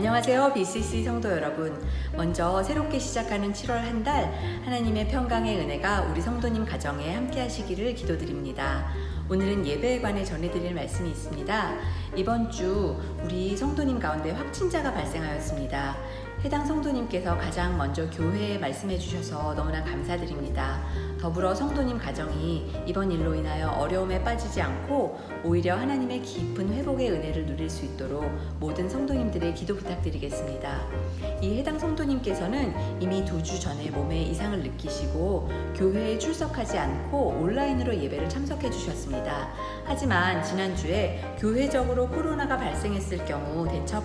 안녕하세요, BCC 성도 여러분. 먼저 새롭게 시작하는 7월 한 달 하나님의 평강의 은혜가 우리 성도님 가정에 함께 하시기를 기도드립니다. 오늘은 예배에 관해 전해드릴 말씀이 있습니다. 이번 주 우리 성도님 가운데 확진자가 발생하였습니다. 해당 성도님께서 가장 먼저 교회에 말씀해 주셔서 너무나 감사드립니다. 더불어 성도님 가정이 이번 일로 인하여 어려움에 빠지지 않고 오히려 하나님의 깊은 회복의 은혜를 누릴 수 있도록 모든 성도님들의 기도 부탁드리겠습니다. 이 해당 성도님께서는 이미 2주 전에 몸에 이상을 느끼시고 교회에 출석하지 않고 온라인으로 예배를 참석해 주셨습니다. 하지만 지난주에 교회적으로 코로나가 발생했을 경우 대처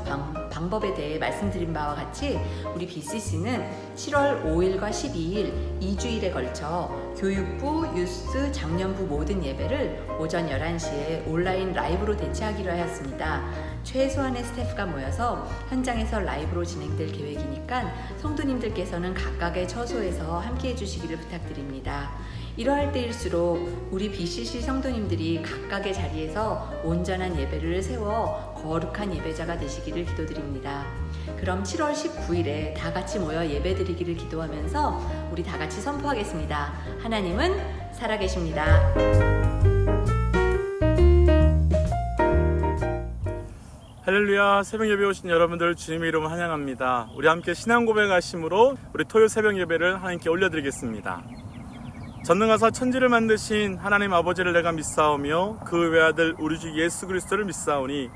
방법에 대해 말씀드린 바와 같이 우리 BCC는 7월 5일과 12일 2주일에 걸쳐 교육부, 유스, 장년부 모든 예배를 오전 11시에 온라인 라이브로 대체하기로 하였습니다. 최소한의 스태프가 모여서 현장에서 라이브로 진행될 계획이니까 성도님들께서는 각각의 처소에서 함께 해주시기를 부탁드립니다. 이러할 때일수록 우리 BCC 성도님들이 각각의 자리에서 온전한 예배를 세워 거룩한 예배자가 되시기를 기도드립니다. 그럼 7월 19일에 다 같이 모여 예배드리기를 기도하면서 우리 다 같이 선포하겠습니다. 하나님은 살아계십니다. 할렐루야. 새벽 예배 오신 여러분들 주님의 이름을 환영합니다. 우리 함께 신앙 고백하심으로 우리 토요 새벽 예배를 하나님께 올려드리겠습니다. 전능하사 천지를 만드신 하나님 아버지를 내가 믿사오며 그 외아들 우리 주 예수 그리스도를 믿사오니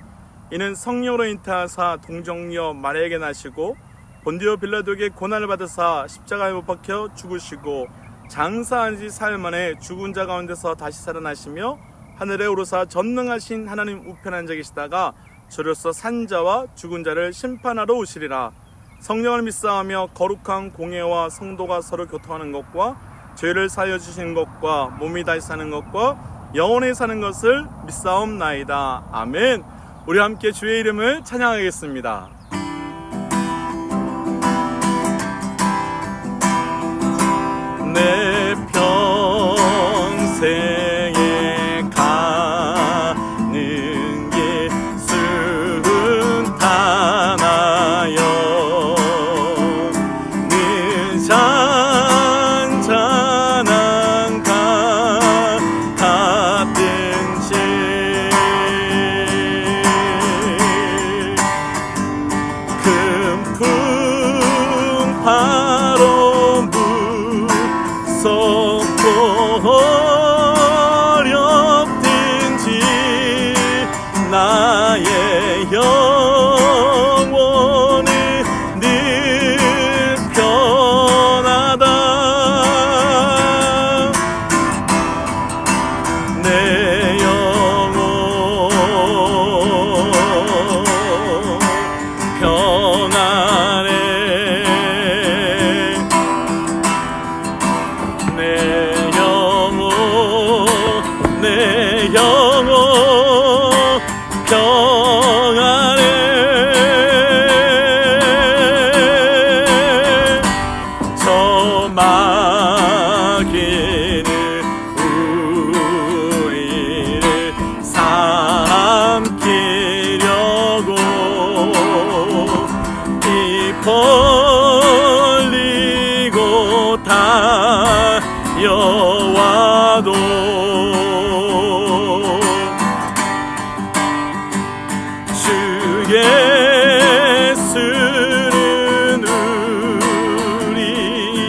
이는 성령으로 잉태하사 동정녀 마리아에게 나시고 본디오 빌라도에게 고난을 받으사 십자가에 못 박혀 죽으시고 장사한 지 사흘 만에 죽은 자 가운데서 다시 살아나시며 하늘에 오르사 전능하신 하나님 우편에 앉아 계시다가 저로서 산자와 죽은 자를 심판하러 오시리라. 성령을 믿사하며 거룩한 공예와 성도가 서로 교통하는 것과 죄를 사하여 주시는 것과 몸이 다시 사는 것과 영원히 사는 것을 믿사옵나이다. 아멘. 우리 함께 주의 이름을 찬양하겠습니다. 내 평생에 가는 길 순탄하여 늘 잔잔한 같은지 큰 풍파로 무섭고 어렵든지 나의 영혼은 늘 편하다. 내 영혼 평안해. 내 영혼 평안해. 저 마귀는 우리를 삼키려고 입 벌리고 달려와도 주 예수는 우리의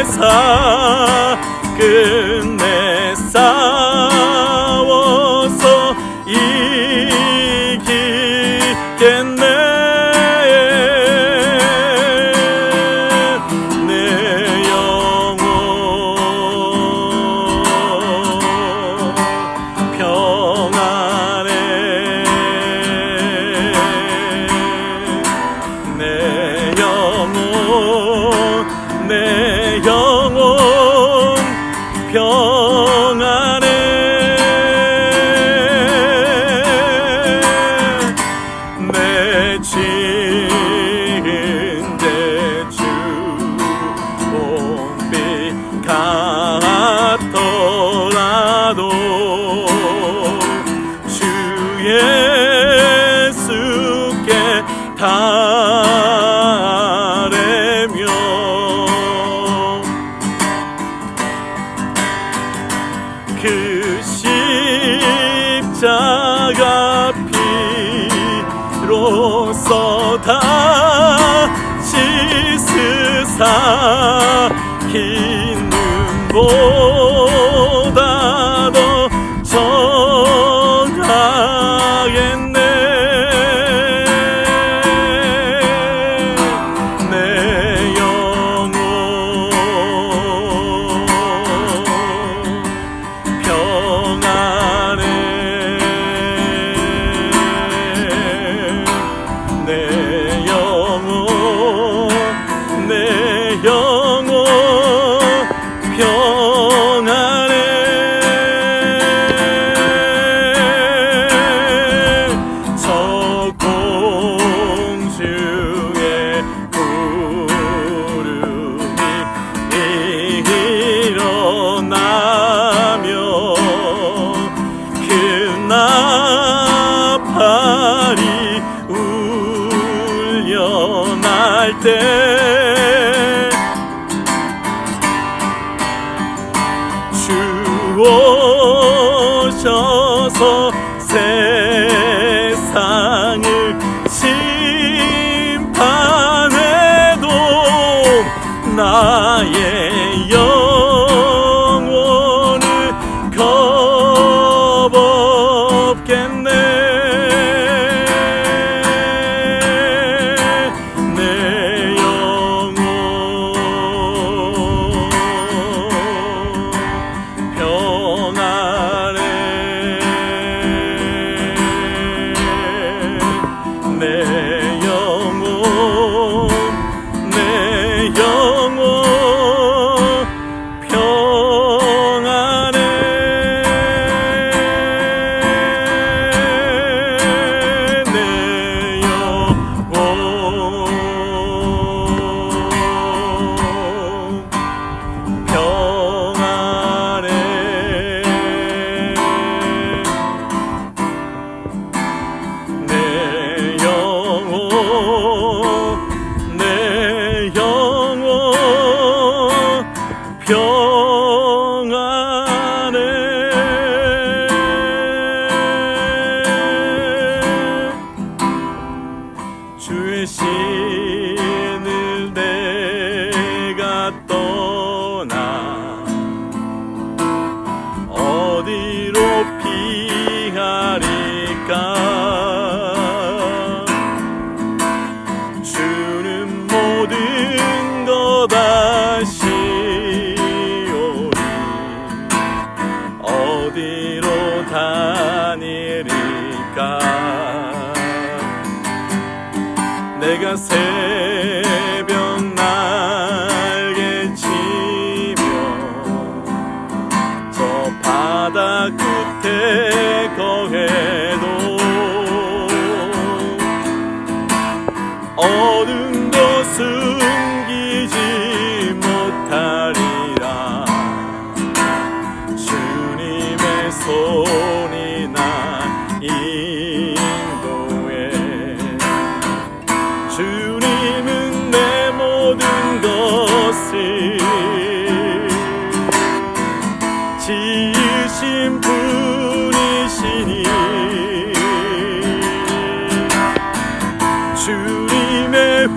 대장대사 끝내 싸워서 이기겠네. 내 영혼 평안해. 내 지은 대주 봄비 같더라도 주의 영혼 평안해. 저 공중의 구름이 일어나며 그 나팔이 울려날 때 주 오셔서 세상을 심판해도 나의 영혼은 겁없겠네. 내 영혼 평안해. 내 영혼 평안해. 내 영혼 평안해. 내 영혼 평안해. 주의 신을 내가 떠나 어디로 피하리까. 주는 모든 것 아시오니 어디로 다니리까. 내가 새벽 날개 치며 저 바다 끝에 거해도 어둠도 숨기지 못하리라. 주님의 손이 나 인도해. 주님은 내 모든 것을 지으신 분이시니 주님의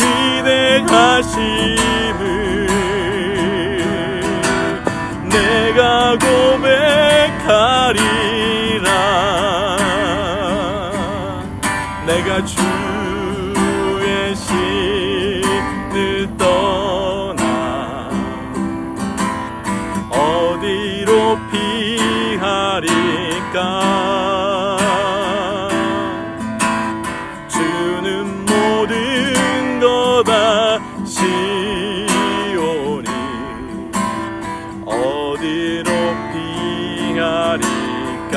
위대하심을 내가 고백하리라. 내가 주의 신을 떠나 어디로 피하리까. 주는 모든 것 아시오니 어디로 피하리까.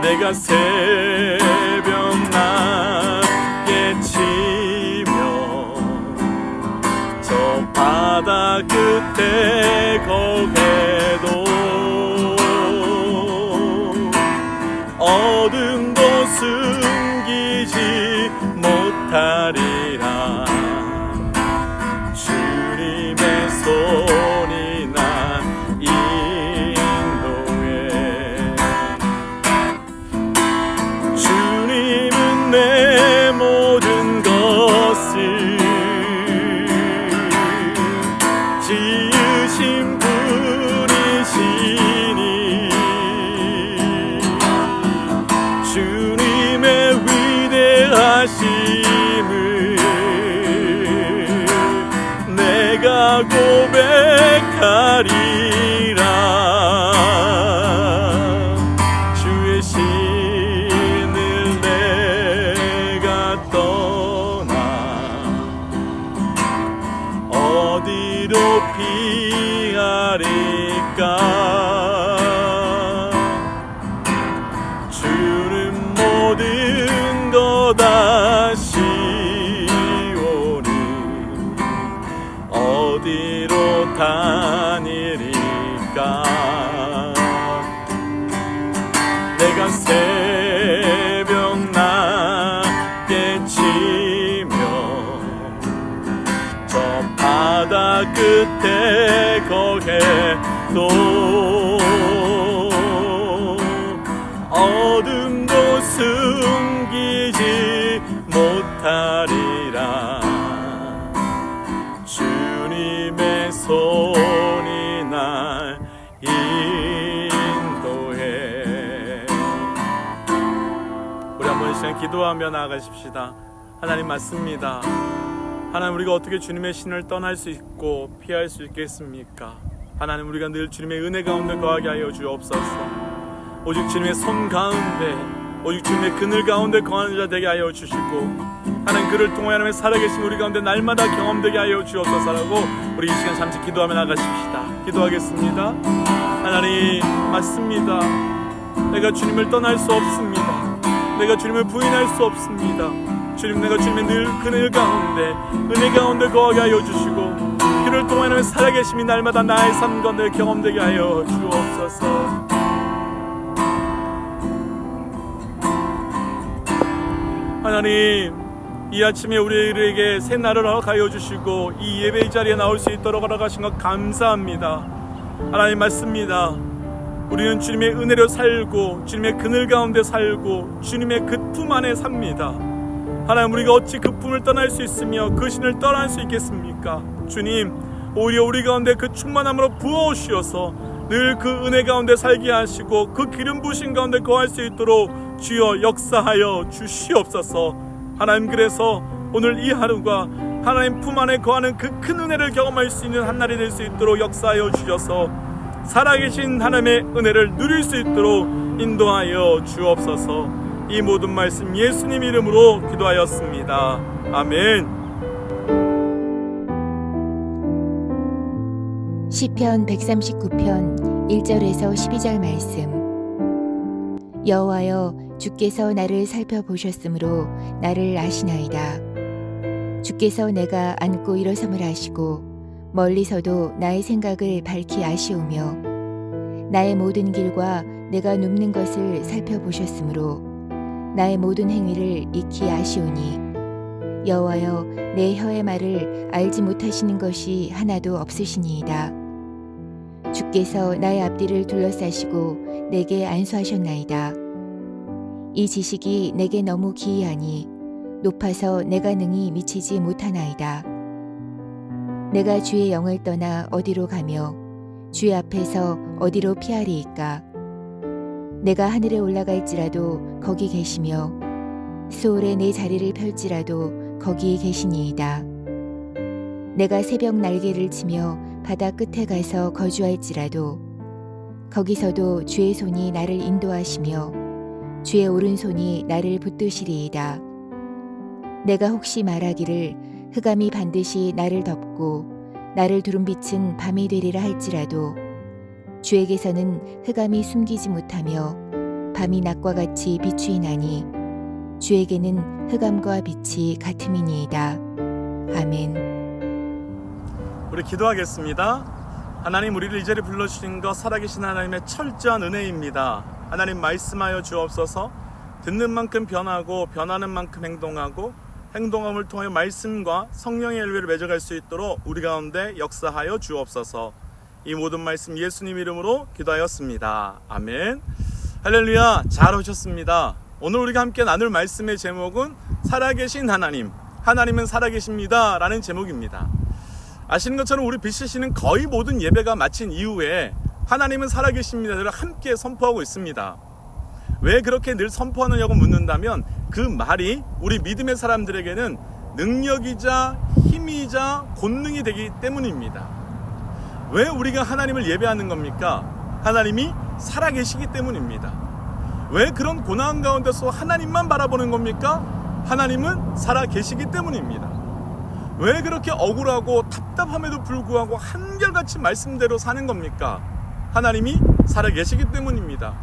내가 새벽 낮게 치며 저 바다 끝에 거해도 어둠도 숨기지 못하리라. 주님의 손이 나 인도해. 주님은 내 모든 것을 지으신 분이시니 주님의 위대하심을 내가 고백하리라. 주의 신을 내가 떠나 피하리까. 주는 모든 것 아시오니 어디로 다니리까. 내가 새벽 낮게 치며 저 바다 끝에 거해도 어둠도 숨기지 못하리라. 주님의 손이 날 인도해. 우리 한번 이 시간 기도하며 나아가십시다. 하나님, 맞습니다. 하나님, 우리가 어떻게 주님의 신을 떠날 수 있고 피할 수 있겠습니까? 하나님, 우리가 늘 주님의 은혜 가운데 거하게 하여 주옵소서. 오직 주님의 손 가운데, 오직 주님의 그늘 가운데 거하는 자 되게 하여 주시고, 하나님, 그를 통하여 하나님의 살아계신 우리 가운데 날마다 경험되게 하여 주옵소서라고 우리 이 시간 잠시 기도하며 나가십시다. 기도하겠습니다. 하나님, 맞습니다. 내가 주님을 떠날 수 없습니다. 내가 주님을 부인할 수 없습니다. 주님, 내가 주님의 늘 그늘 가운데, 은혜 가운데 거하게 하여 주시고, 그를 통하여 하나님의 살아계심이 날마다 나의 삶 가운데 경험되게 하여 주옵소서. 하나님, 이 아침에 우리에게 새 날을 허락하여 주시고 이 예배의 자리에 나올 수 있도록 허락하신 것 감사합니다. 하나님, 맞습니다. 우리는 주님의 은혜로 살고 주님의 그늘 가운데 살고 주님의 그 품 안에 삽니다. 하나님, 우리가 어찌 그 품을 떠날 수 있으며 그 신을 떠날 수 있겠습니까? 주님, 오히려 우리 가운데 그 충만함으로 부어오시어서 늘 그 은혜 가운데 살게 하시고 그 기름 부으신 가운데 거할 수 있도록 주여 역사하여 주시옵소서. 하나님, 그래서 오늘 이 하루가 하나님 품 안에 거하는 그 큰 은혜를 경험할 수 있는 한날이 될 수 있도록 역사하여 주셔서 살아계신 하나님의 은혜를 누릴 수 있도록 인도하여 주옵소서. 이 모든 말씀 예수님 이름으로 기도하였습니다. 아멘. 시편 139편 1절에서 12절 말씀. 여호와여, 주께서 나를 살펴보셨으므로 나를 아시나이다. 주께서 내가 앉고 일어섬을 아시고 멀리서도 나의 생각을 밝히 아시오며 나의 모든 길과 내가 눕는 것을 살펴보셨으므로 나의 모든 행위를 익히 아시오니 여호와여, 내 혀의 말을 알지 못하시는 것이 하나도 없으시니이다. 주께서 나의 앞뒤를 둘러싸시고 내게 안수하셨나이다. 이 지식이 내게 너무 기이하니 높아서 내가 능히 미치지 못하나이다. 내가 주의 영을 떠나 어디로 가며 주의 앞에서 어디로 피하리이까? 내가 하늘에 올라갈지라도 거기 계시며 수월에 내 자리를 펼지라도 거기 계시니이다. 내가 새벽 날개를 치며 바다 끝에 가서 거주할지라도 거기서도 주의 손이 나를 인도하시며 주의 오른손이 나를 붙드시리이다. 내가 혹시 말하기를 흑암이 반드시 나를 덮고 나를 두른 빛은 밤이 되리라 할지라도 주에게서는 흑암이 숨기지 못하며 밤이 낮과 같이 비추이나니 주에게는 흑암과 빛이 같음이니이다. 아멘. 우리 기도하겠습니다. 하나님, 우리를 이 자리에 불러주신 것 살아계신 하나님의 철저한 은혜입니다. 하나님, 말씀하여 주옵소서. 듣는 만큼 변하고 변하는 만큼 행동하고 행동함을 통해 말씀과 성령의 열매를 맺어갈 수 있도록 우리 가운데 역사하여 주옵소서. 이 모든 말씀 예수님 이름으로 기도하였습니다. 아멘. 할렐루야. 잘 오셨습니다. 오늘 우리가 함께 나눌 말씀의 제목은 살아계신 하나님, 하나님은 살아계십니다 라는 제목입니다. 아시는 것처럼 우리 BCC는 거의 모든 예배가 마친 이후에 하나님은 살아계십니다를 함께 선포하고 있습니다. 왜 그렇게 늘 선포하느냐고 묻는다면 그 말이 우리 믿음의 사람들에게는 능력이자 힘이자 권능이 되기 때문입니다. 왜 우리가 하나님을 예배하는 겁니까? 하나님이 살아계시기 때문입니다. 왜 그런 고난 가운데서 하나님만 바라보는 겁니까? 하나님은 살아계시기 때문입니다. 왜 그렇게 억울하고 답답함에도 불구하고 한결같이 말씀대로 사는 겁니까? 하나님이 살아계시기 때문입니다.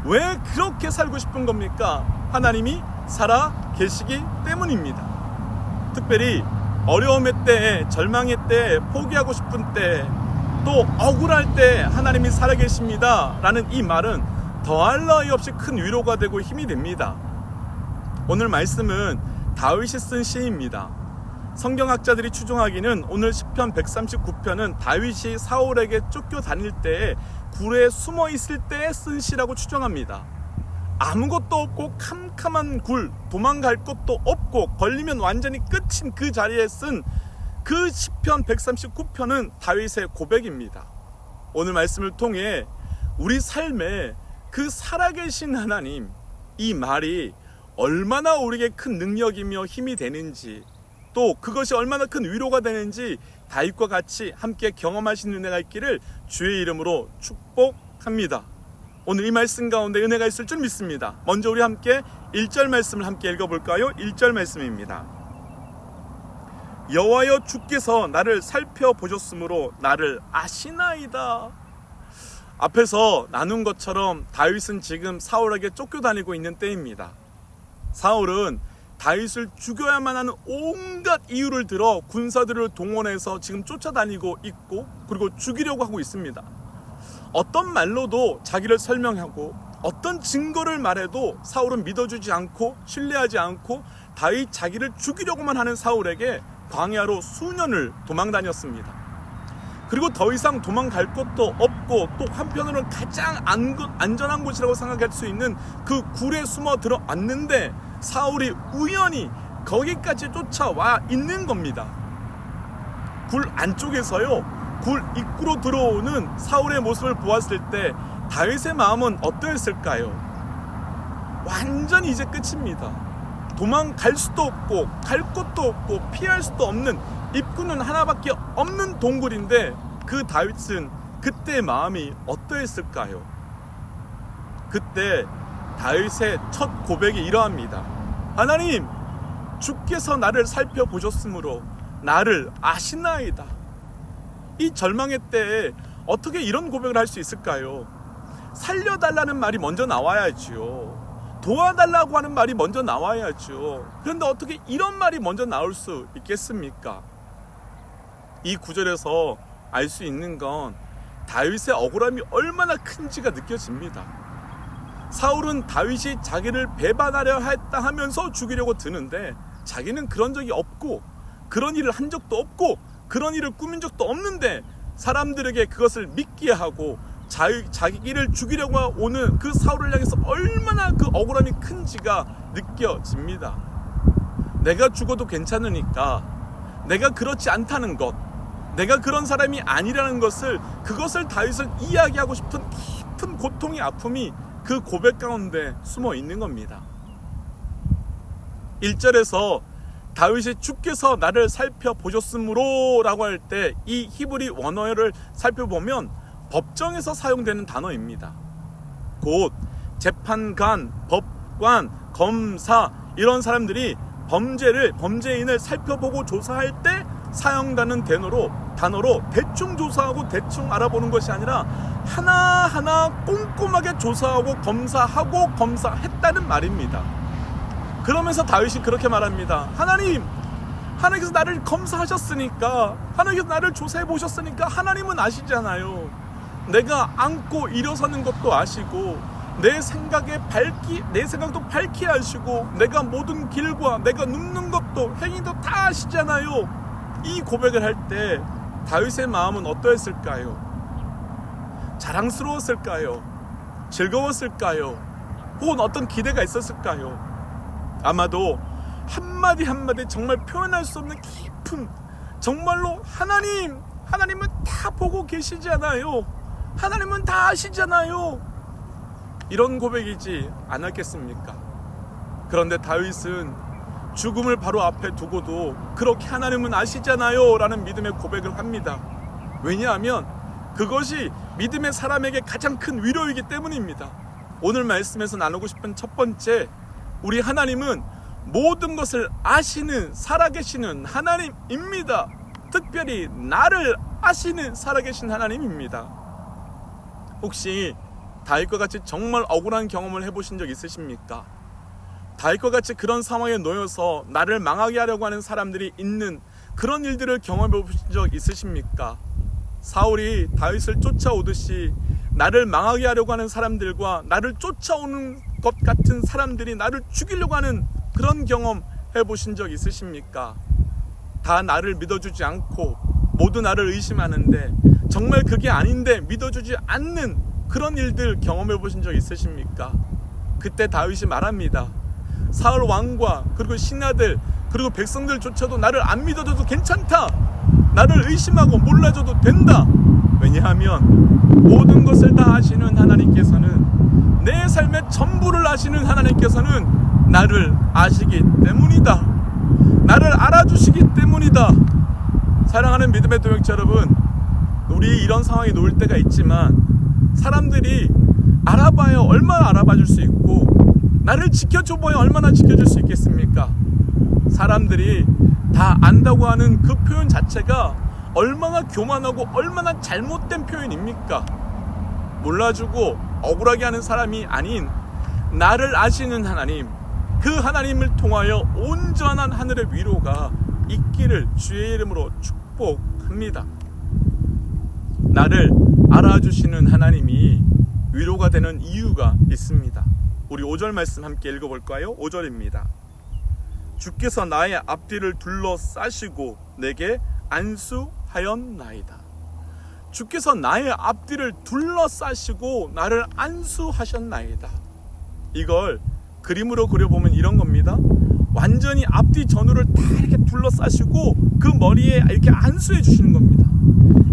왜 그렇게 살고 싶은 겁니까? 하나님이 살아계시기 때문입니다. 특별히 어려움의 때에, 절망의 때에, 포기하고 싶은 때에, 또 억울할 때 하나님이 살아계십니다 라는 이 말은 더할 나위 없이 큰 위로가 되고 힘이 됩니다. 오늘 말씀은 다윗이 쓴 시입니다. 성경학자들이 추정하기는 오늘 시편 139편은 다윗이 사울에게 쫓겨 다닐 때에 굴에 숨어 있을 때에 쓴 시라고 추정합니다. 아무것도 없고 캄캄한 굴, 도망갈 곳도 없고 걸리면 완전히 끝인 그 자리에 쓴 그 시편 139편은 다윗의 고백입니다. 오늘 말씀을 통해 우리 삶에 그 살아계신 하나님, 이 말이 얼마나 우리에게 큰 능력이며 힘이 되는지, 또 그것이 얼마나 큰 위로가 되는지 다윗과 같이 함께 경험하시는 은혜가 있기를 주의 이름으로 축복합니다. 오늘 이 말씀 가운데 은혜가 있을 줄 믿습니다. 먼저 우리 함께 1절 말씀을 함께 읽어볼까요? 1절 말씀입니다. 여호와여, 주께서 나를 살펴보셨으므로 나를 아시나이다. 앞에서 나눈 것처럼 다윗은 지금 사울에게 쫓겨다니고 있는 때입니다. 사울은 다윗을 죽여야만 하는 온갖 이유를 들어 군사들을 동원해서 지금 쫓아다니고 있고, 그리고 죽이려고 하고 있습니다. 어떤 말로도 자기를 설명하고 어떤 증거를 말해도 사울은 믿어주지 않고 신뢰하지 않고 다윗 자기를 죽이려고만 하는 사울에게 광야로 수년을 도망다녔습니다. 그리고 더 이상 도망갈 곳도 없고, 또 한편으로는 가장 안전한 곳이라고 생각할 수 있는 그 굴에 숨어 들어왔는데 사울이 우연히 거기까지 쫓아와 있는 겁니다. 굴 안쪽에서요, 굴 입구로 들어오는 사울의 모습을 보았을 때 다윗의 마음은 어떠했을까요? 완전히 이제 끝입니다. 도망갈 수도 없고 갈 곳도 없고 피할 수도 없는, 입구는 하나밖에 없는 동굴인데 그 다윗은 그때 마음이 어떠했을까요? 그때 다윗의 첫 고백이 이러합니다. 하나님, 주께서 나를 살펴보셨으므로 나를 아시나이다. 이 절망의 때에 어떻게 이런 고백을 할 수 있을까요? 살려달라는 말이 먼저 나와야지요. 도와달라고 하는 말이 먼저 나와야죠. 그런데 어떻게 이런 말이 먼저 나올 수 있겠습니까? 이 구절에서 알 수 있는 건 다윗의 억울함이 얼마나 큰지가 느껴집니다. 사울은 다윗이 자기를 배반하려 했다 하면서 죽이려고 드는데 자기는 그런 적이 없고 그런 일을 한 적도 없고 그런 일을 꾸민 적도 없는데 사람들에게 그것을 믿게 하고 자기를 죽이려고 오는 그 사울을 향해서 얼마나 그 억울함이 큰지가 느껴집니다. 내가 죽어도 괜찮으니까, 내가 그렇지 않다는 것, 내가 그런 사람이 아니라는 것을, 그것을 다윗을 이야기하고 싶은 깊은 고통의 아픔이 그 고백 가운데 숨어 있는 겁니다. 1절에서 다윗이 주께서 나를 살펴보셨으므로 라고 할 때 이 히브리 원어를 살펴보면 법정에서 사용되는 단어입니다. 곧 재판관, 법관, 검사, 이런 사람들이 범죄인을 살펴보고 조사할 때 사용되는 단어로 대충 조사하고 대충 알아보는 것이 아니라 하나하나 꼼꼼하게 조사하고 검사했다는 말입니다. 그러면서 다윗이 그렇게 말합니다. 하나님께서 나를 검사하셨으니까, 하나님께서 나를 조사해 보셨으니까 하나님은 아시잖아요. 내가 앉고 일어서는 것도 아시고 내 생각도 밝히 아시고 내가 모든 길과 내가 눕는 것도 행위도 다 아시잖아요. 이 고백을 할 때 다윗의 마음은 어떠했을까요? 자랑스러웠을까요? 즐거웠을까요? 혹은 어떤 기대가 있었을까요? 아마도 한마디 한마디 정말 표현할 수 없는 깊은, 정말로 하나님은 다 보고 계시잖아요. 하나님은 다 아시잖아요. 이런 고백이지 않았겠습니까? 그런데 다윗은 죽음을 바로 앞에 두고도 그렇게 하나님은 아시잖아요 라는 믿음의 고백을 합니다. 왜냐하면 그것이 믿음의 사람에게 가장 큰 위로이기 때문입니다. 오늘 말씀에서 나누고 싶은 첫 번째, 우리 하나님은 모든 것을 아시는 살아계시는 하나님입니다. 특별히 나를 아시는 살아계신 하나님입니다. 혹시 다윗과 같이 정말 억울한 경험을 해보신 적 있으십니까? 다윗과 같이 그런 상황에 놓여서 나를 망하게 하려고 하는 사람들이 있는 그런 일들을 경험해 보신 적 있으십니까? 사울이 다윗을 쫓아오듯이 나를 망하게 하려고 하는 사람들과 나를 쫓아오는 것 같은 사람들이 나를 죽이려고 하는 그런 경험 해보신 적 있으십니까? 다 나를 믿어주지 않고 모두 나를 의심하는데 정말 그게 아닌데 믿어주지 않는 그런 일들 경험해 보신 적 있으십니까? 그때 다윗이 말합니다. 사울 왕과 그리고 신하들 그리고 백성들조차도 나를 안 믿어줘도 괜찮다. 나를 의심하고 몰라줘도 된다. 왜냐하면 모든 것을 다 아시는 하나님께서는, 내 삶의 전부를 아시는 하나님께서는 나를 아시기 때문이다. 나를 알아주시기 때문이다. 사랑하는 믿음의 동역자 여러분, 우리 이런 상황에 놓일 때가 있지만 사람들이 알아봐야 얼마나 알아봐 줄 수 있고 나를 지켜줘봐야 얼마나 지켜줄 수 있겠습니까? 사람들이 다 안다고 하는 그 표현 자체가 얼마나 교만하고 얼마나 잘못된 표현입니까? 몰라주고 억울하게 하는 사람이 아닌 나를 아시는 하나님, 그 하나님을 통하여 온전한 하늘의 위로가 있기를 주의 이름으로 축복합니다. 나를 알아주시는 하나님이 위로가 되는 이유가 있습니다. 우리 5절 말씀 함께 읽어볼까요? 5절입니다. 주께서 나의 앞뒤를 둘러싸시고 내게 안수하였나이다. 주께서 나의 앞뒤를 둘러싸시고 나를 안수하셨나이다. 이걸 그림으로 그려보면 이런 겁니다. 완전히 앞뒤 전후를 다 이렇게 둘러싸시고 그 머리에 이렇게 안수해 주시는 겁니다.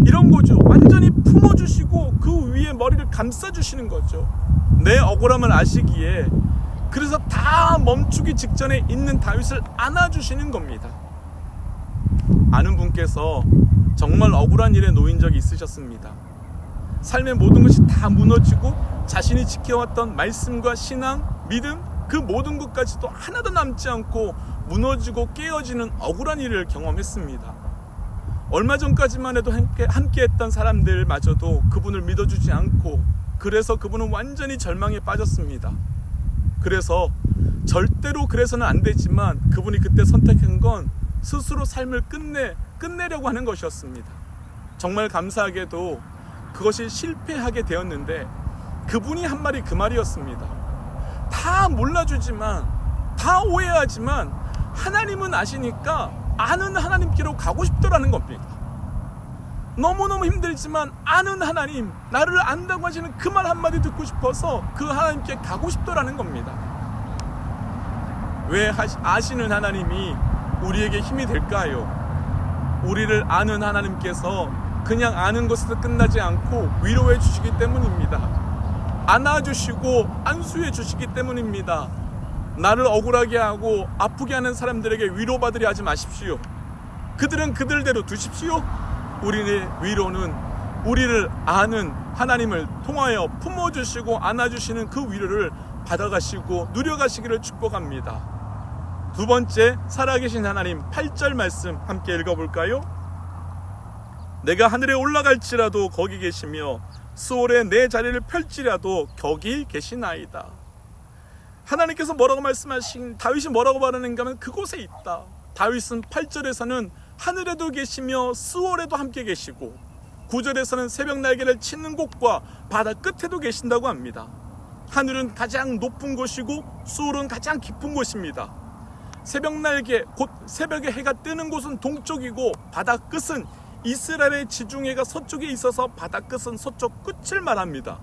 이런 거죠. 완전히 품어주시고 그 위에 머리를 감싸주시는 거죠. 내 억울함을 아시기에 그래서 다 멈추기 직전에 있는 다윗을 안아주시는 겁니다. 아는 분께서 정말 억울한 일에 놓인 적이 있으셨습니다. 삶의 모든 것이 다 무너지고 자신이 지켜왔던 말씀과 신앙, 믿음, 그 모든 것까지도 하나도 남지 않고 무너지고 깨어지는 억울한 일을 경험했습니다. 얼마 전까지만 해도 함께 했던 사람들마저도 그분을 믿어주지 않고, 그래서 그분은 완전히 절망에 빠졌습니다. 그래서 절대로 그래서는 안 되지만 그분이 그때 선택한 건 스스로 삶을 끝내려고 하는 것이었습니다. 정말 감사하게도 그것이 실패하게 되었는데 그분이 한 말이 그 말이었습니다. 다 몰라주지만, 다 오해하지만 하나님은 아시니까 아는 하나님께로 가고 싶더라는 겁니다. 너무너무 힘들지만 아는 하나님, 나를 안다고 하시는 그 말 한마디 듣고 싶어서 그 하나님께 가고 싶더라는 겁니다. 왜 아시는 하나님이 우리에게 힘이 될까요? 우리를 아는 하나님께서 그냥 아는 것에서 끝나지 않고 위로해 주시기 때문입니다. 안아주시고 안수해 주시기 때문입니다. 나를 억울하게 하고 아프게 하는 사람들에게 위로받으려 하지 마십시오. 그들은 그들대로 두십시오. 우리의 위로는 우리를 아는 하나님을 통하여 품어주시고 안아주시는 그 위로를 받아가시고 누려가시기를 축복합니다. 두 번째, 살아계신 하나님 8절 말씀 함께 읽어볼까요? 내가 하늘에 올라갈지라도 거기 계시며 수월에 내 자리를 펼지라도 거기 계시나이다. 하나님께서 뭐라고 말씀하신, 다윗이 뭐라고 말하는가 하면 그곳에 있다. 다윗은 8절에서는 하늘에도 계시며 수월에도 함께 계시고 9절에서는 새벽 날개를 치는 곳과 바다 끝에도 계신다고 합니다. 하늘은 가장 높은 곳이고 수월은 가장 깊은 곳입니다. 새벽 날개, 곧 새벽에 해가 뜨는 곳은 동쪽이고 바다 끝은 이스라엘의 지중해가 서쪽에 있어서 바다 끝은 서쪽 끝을 말합니다.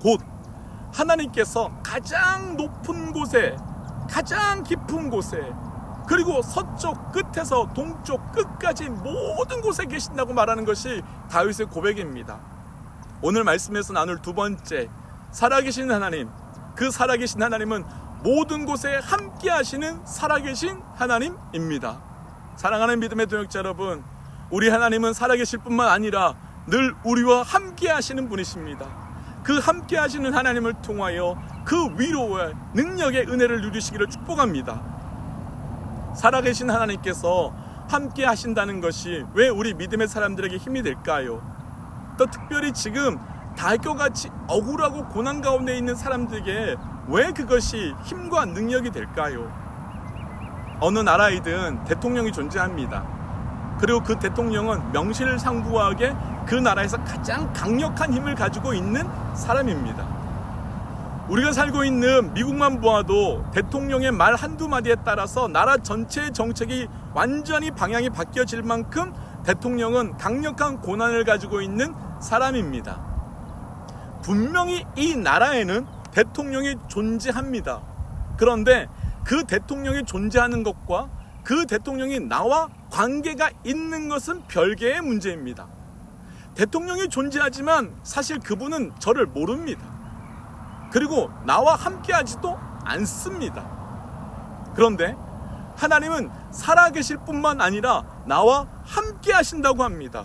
곧 하나님께서 가장 높은 곳에, 가장 깊은 곳에, 그리고 서쪽 끝에서 동쪽 끝까지 모든 곳에 계신다고 말하는 것이 다윗의 고백입니다. 오늘 말씀에서 나눌 두 번째, 살아계신 하나님, 그 살아계신 하나님은 모든 곳에 함께 하시는 살아계신 하나님입니다. 사랑하는 믿음의 동역자 여러분, 우리 하나님은 살아계실 뿐만 아니라 늘 우리와 함께 하시는 분이십니다. 그 함께 하시는 하나님을 통하여 그 위로와 능력의 은혜를 누리시기를 축복합니다. 살아계신 하나님께서 함께 하신다는 것이 왜 우리 믿음의 사람들에게 힘이 될까요? 또 특별히 지금 다윗과 같이 억울하고 고난 가운데 있는 사람들에게 왜 그것이 힘과 능력이 될까요? 어느 나라이든 대통령이 존재합니다. 그리고 그 대통령은 명실상부하게 그 나라에서 가장 강력한 힘을 가지고 있는 사람입니다. 우리가 살고 있는 미국만 보아도 대통령의 말 한두 마디에 따라서 나라 전체의 정책이 완전히 방향이 바뀌어질 만큼 대통령은 강력한 권한을 가지고 있는 사람입니다. 분명히 이 나라에는 대통령이 존재합니다. 그런데 그 대통령이 존재하는 것과 그 대통령이 나와 관계가 있는 것은 별개의 문제입니다. 대통령이 존재하지만 사실 그분은 저를 모릅니다. 그리고 나와 함께하지도 않습니다. 그런데 하나님은 살아계실 뿐만 아니라 나와 함께하신다고 합니다.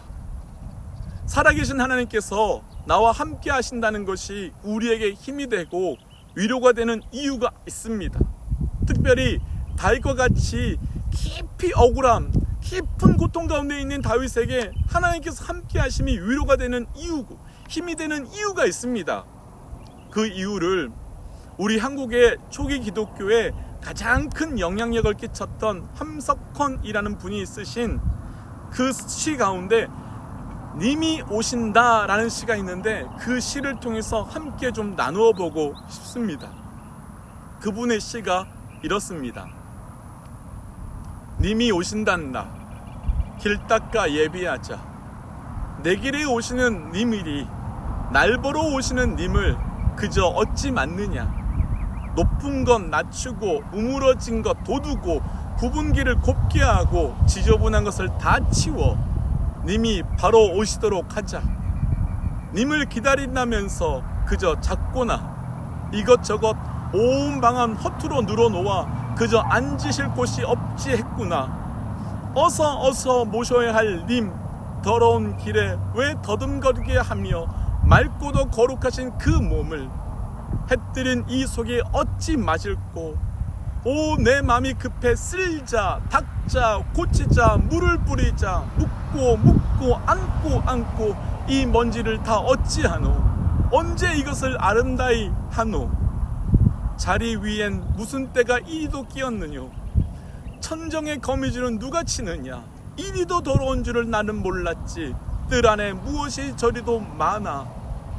살아계신 하나님께서 나와 함께하신다는 것이 우리에게 힘이 되고 위로가 되는 이유가 있습니다. 특별히 다윗과 같이 깊이 억울함, 깊은 고통 가운데 있는 다윗에게 하나님께서 함께 하심이 위로가 되는 이유고 힘이 되는 이유가 있습니다. 그 이유를 우리 한국의 초기 기독교에 가장 큰 영향력을 끼쳤던 함석헌이라는 분이 쓰신 그 시 가운데 님이 오신다 라는 시가 있는데 그 시를 통해서 함께 좀 나누어 보고 싶습니다. 그분의 시가 이렇습니다. 님이 오신단다. 길 닦아 예비하자. 내 길에 오시는 님이리 날 보러 오시는 님을 그저 어찌 맞느냐. 높은 것 낮추고 우물어진 것 돋우고 굽은 길을 곱게 하고 지저분한 것을 다 치워 님이 바로 오시도록 하자. 님을 기다린다면서 그저 작거나 이것저것 온 방안 허투루 늘어놓아 그저 앉으실 곳이 없지 했구나. 어서 모셔야 할 님 더러운 길에 왜 더듬거리게 하며 맑고도 거룩하신 그 몸을 해뜨린 이 속에 어찌 맞을꼬. 오 내 맘이 급해 쓸자 닦자 고치자 물을 뿌리자 묻고 안고 이 먼지를 다 어찌하노. 언제 이것을 아름다이 하노. 자리 위엔 무슨 때가 이리도 끼었느뇨. 천정의 거미줄은 누가 치느냐. 이리도 더러운 줄을 나는 몰랐지. 뜰 안에 무엇이 저리도 많아.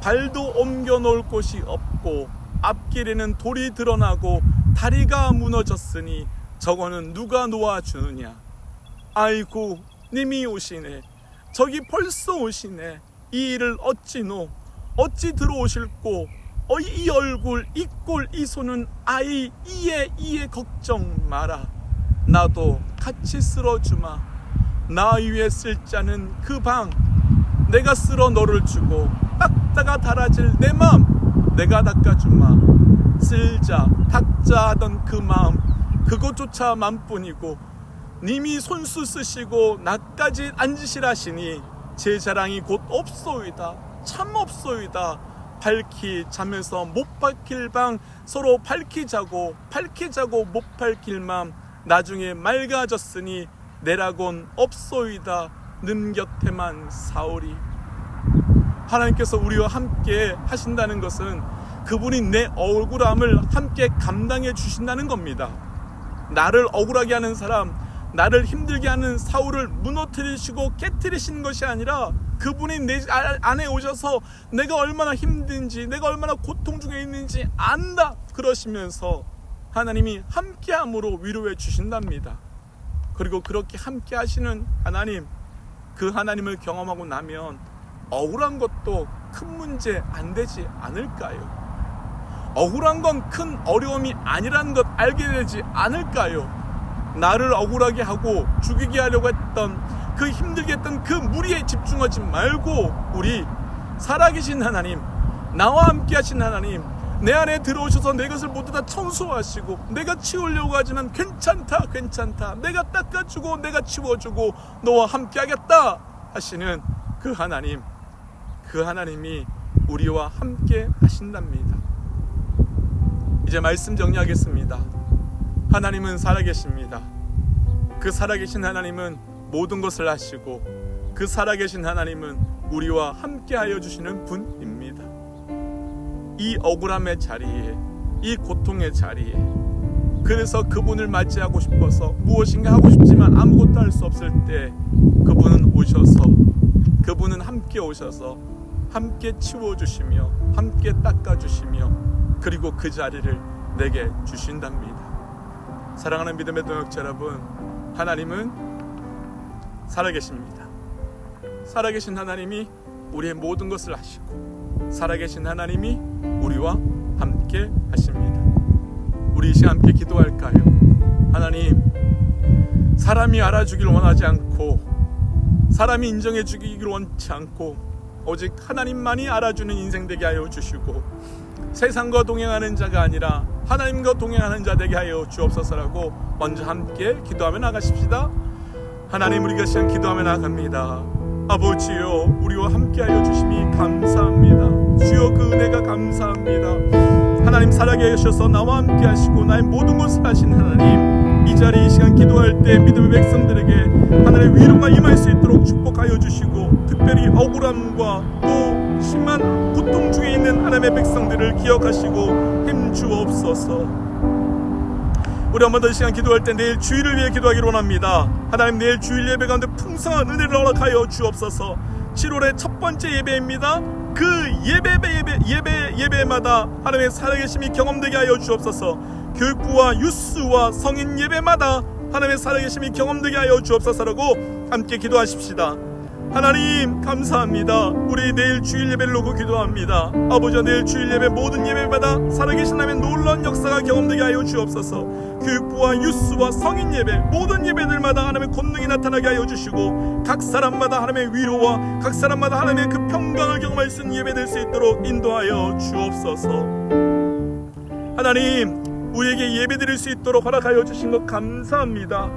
발도 옮겨 놓을 곳이 없고 앞길에는 돌이 드러나고 다리가 무너졌으니 저거는 누가 놓아주느냐. 아이고 님이 오시네. 저기 벌써 오시네. 이 일을 어찌노. 어찌 들어오실꼬. 이 얼굴 이 꼴 이 손은 아이 이에 걱정 마라. 나도 같이 쓸어주마. 나 위에 쓸 자는 그 방 내가 쓸어 너를 주고 닦다가 달아질 내 마음 내가 닦아주마. 쓸자 닦자 하던 그 마음 그것조차 맘뿐이고 님이 손수 쓰시고 나까지 앉으시라시니 제 자랑이 곧 없소이다. 참 없소이다. 밝히 잠에서 못 밝힐 방 서로 밝히 자고 못 밝힐 맘 나중에 맑아졌으니 내라곤 없소이다. 님 곁에만 사오리. 하나님께서 우리와 함께 하신다는 것은 그분이 내 억울함을 함께 감당해 주신다는 겁니다. 나를 억울하게 하는 사람, 나를 힘들게 하는 사울을 무너뜨리시고 깨뜨리시는 것이 아니라 그분이 내 안에 오셔서 내가 얼마나 힘든지 내가 얼마나 고통 중에 있는지 안다 그러시면서 하나님이 함께함으로 위로해 주신답니다. 그리고 그렇게 함께 하시는 하나님, 그 하나님을 경험하고 나면 억울한 것도 큰 문제 안 되지 않을까요? 억울한 건 큰 어려움이 아니라는 것 알게 되지 않을까요? 나를 억울하게 하고 죽이게 하려고 했던 그 힘들게 했던 그 무리에 집중하지 말고 우리 살아계신 하나님, 나와 함께 하신 하나님, 내 안에 들어오셔서 내 것을 모두 다 청소하시고 내가 치우려고 하지만 괜찮다 내가 닦아주고 내가 치워주고 너와 함께 하겠다 하시는 그 하나님, 그 하나님이 우리와 함께 하신답니다. 이제 말씀 정리하겠습니다. 하나님은 살아계십니다. 그 살아계신 하나님은 모든 것을 아시고 그 살아계신 하나님은 우리와 함께하여 주시는 분입니다. 이 억울함의 자리에, 이 고통의 자리에, 그래서 그분을 맞이하고 싶어서 무엇인가 하고 싶지만 아무것도 할 수 없을 때 그분은 오셔서, 그분은 함께 오셔서 함께 치워주시며 함께 닦아주시며 그리고 그 자리를 내게 주신답니다. 사랑하는 믿음의 동역자 여러분, 하나님은 살아계십니다. 살아계신 하나님이 우리의 모든 것을 아시고 살아계신 하나님이 우리와 함께 하십니다. 우리 이 시간 함께 기도할까요? 하나님, 사람이 알아주기를 원하지 않고 사람이 인정해 주기를 원치 않고 오직 하나님만이 알아주는 인생 되게 하여 주시고 세상과 동행하는 자가 아니라 하나님과 동행하는 자 되게 하여 주옵소서라고 먼저 함께 기도하며 나가십시다. 하나님, 우리가 시간 기도하며 나갑니다. 아버지여, 우리와 함께하여 주심이 감사합니다. 주여, 그 은혜가 감사합니다. 하나님, 살아계 하셔서 나와 함께 하시고 나의 모든 것을 하신 하나님, 이 자리 이 시간 기도할 때 믿음의 백성들에게 하나님의 위로가 임할 수 있도록 축복하여 주시고 특별히 억울함과 또 심한 고통 중에 있는 하나님의 백성들을 기억하시고 힘 주옵소서. 우리 한 번 더 이 시간 기도할 때 내일 주일을 위해 기도하기를 원합니다. 하나님, 내일 주일 예배 가운데 풍성한 은혜를 허락하여 주옵소서. 7월의 첫 번째 예배입니다. 그 예배마다 하나님의 살아계심이 경험되게 하여 주옵소서. 교육부와 유스와 성인 예배마다 하나님의 살아계심이 경험되게 하여 주옵소서라고 함께 기도하십시다. 하나님, 감사합니다. 우리 내일 주일 예배를 놓고 기도합니다. 아버지, 내일 주일 예배 모든 예배마다 살아계신 하나님의 놀라운 역사가 경험되게 하여 주옵소서. 교육부와 유스와 성인 예배 모든 예배들마다 하나님의 권능이 나타나게 하여 주시고 각 사람마다 하나님의 위로와 각 사람마다 하나님의 그 평강을 경험할 수 있는 예배 될 수 있도록 인도하여 주옵소서. 하나님, 우리에게 예배 드릴 수 있도록 허락하여 주신 것 감사합니다.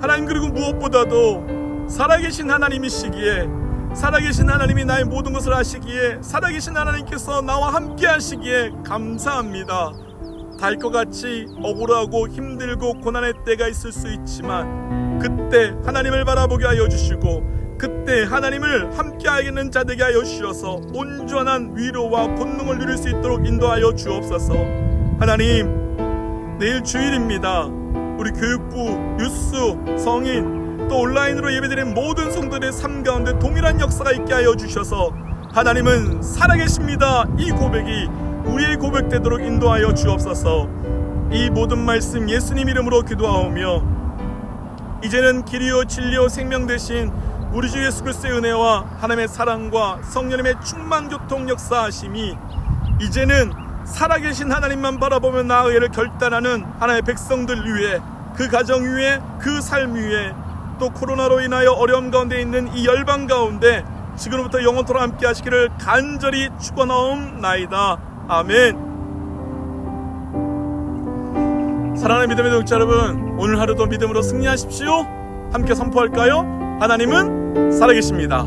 하나님, 그리고 무엇보다도 살아계신 하나님이시기에, 살아계신 하나님이 나의 모든 것을 아시기에, 살아계신 하나님께서 나와 함께 하시기에 감사합니다. 달 것 같이 억울하고 힘들고 고난의 때가 있을 수 있지만 그때 하나님을 바라보게 하여 주시고 그때 하나님을 함께 하겠는 자 되게 하여 주셔서 온전한 위로와 권능을 누릴 수 있도록 인도하여 주옵소서. 하나님, 내일 주일입니다. 우리 교육부, 유스, 성인 또 온라인으로 예배드린 모든 성도들의 삶 가운데 동일한 역사가 있게 하여 주셔서 하나님은 살아계십니다. 이 고백이 우리의 고백되도록 인도하여 주옵소서. 이 모든 말씀 예수님 이름으로 기도하오며 이제는 길이요 진리요 생명 되신 우리 주 예수 그리스도의 은혜와 하나님의 사랑과 성령님의 충만 교통 역사하심이 이제는 살아계신 하나님만 바라보며 나아가기를 결단하는 하나님의 백성들 위해, 그 가정 위에, 그 삶 위에, 또 코로나로 인하여 어려움 가운데 있는 이 열방 가운데 지금부터 영원토록 함께 하시기를 간절히 축원하옵나이다. 아멘. 사랑하는 믿음의 동역자 여러분, 오늘 하루도 믿음으로 승리하십시오. 함께 선포할까요? 하나님은 살아계십니다.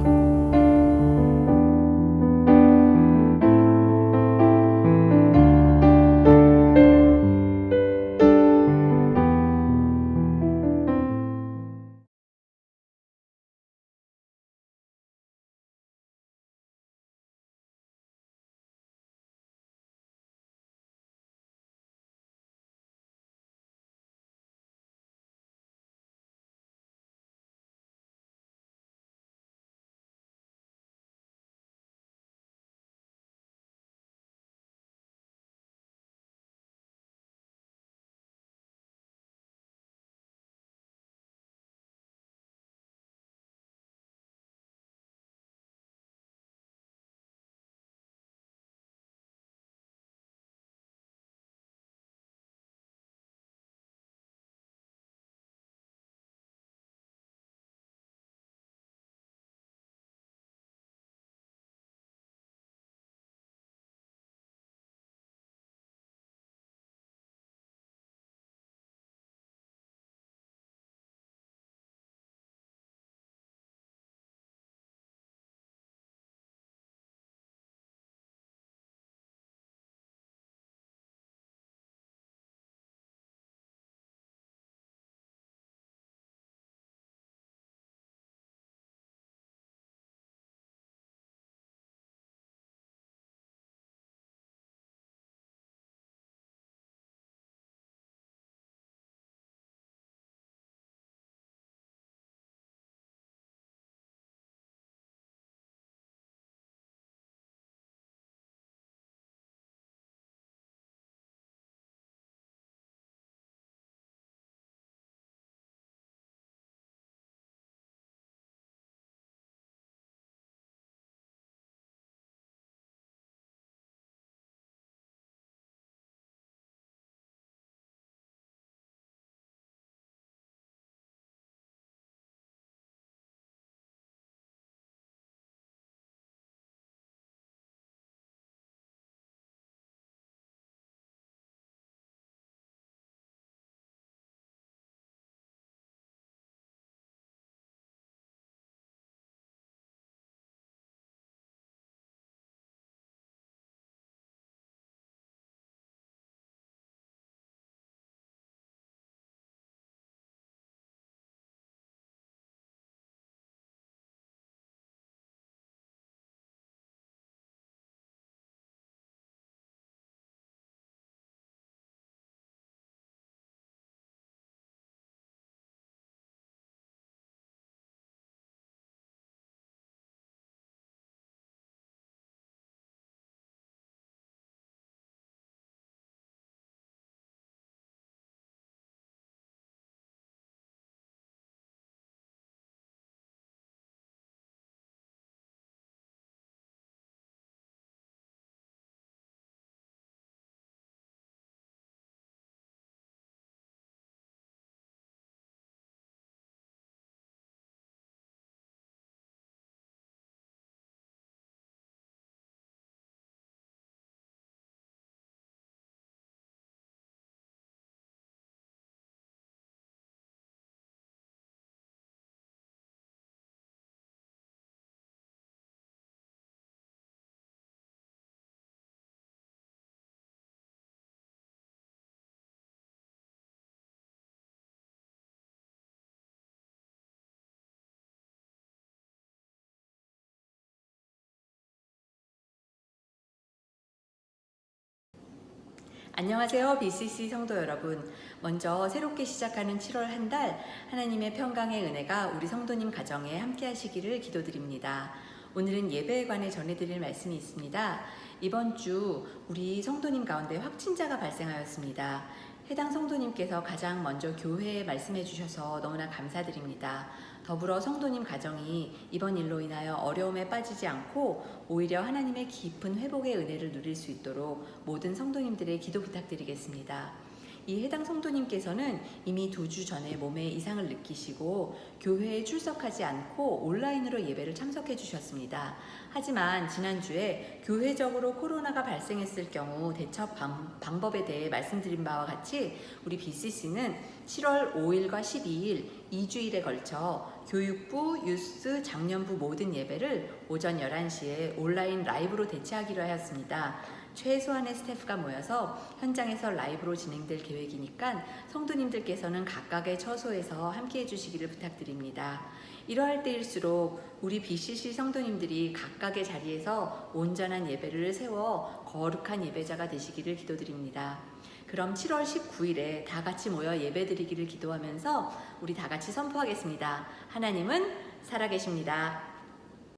안녕하세요, BCC 성도 여러분. 먼저 새롭게 시작하는 7월 한 달 하나님의 평강의 은혜가 우리 성도님 가정에 함께 하시기를 기도드립니다. 오늘은 예배에 관해 전해드릴 말씀이 있습니다. 이번 주 우리 성도님 가운데 확진자가 발생하였습니다. 해당 성도님께서 가장 먼저 교회에 말씀해 주셔서 너무나 감사드립니다. 더불어 성도님 가정이 이번 일로 인하여 어려움에 빠지지 않고 오히려 하나님의 깊은 회복의 은혜를 누릴 수 있도록 모든 성도님들의 기도 부탁드리겠습니다. 이 해당 성도님께서는 이미 2주 전에 몸에 이상을 느끼시고 교회에 출석하지 않고 온라인으로 예배를 참석해 주셨습니다. 하지만 지난주에 교회적으로 코로나가 발생했을 경우 대처 방법에 대해 말씀드린 바와 같이 우리 BCC는 7월 5일과 12일 2주일에 걸쳐 교육부, 유스, 장년부 모든 예배를 오전 11시에 온라인 라이브로 대체하기로 하였습니다. 최소한의 스태프가 모여서 현장에서 라이브로 진행될 계획이니까 성도님들께서는 각각의 처소에서 함께 해주시기를 부탁드립니다. 이러할 때일수록 우리 BCC 성도님들이 각각의 자리에서 온전한 예배를 세워 거룩한 예배자가 되시기를 기도드립니다. 그럼 7월 19일에 다 같이 모여 예배드리기를 기도하면서 우리 다 같이 선포하겠습니다. 하나님은 살아계십니다.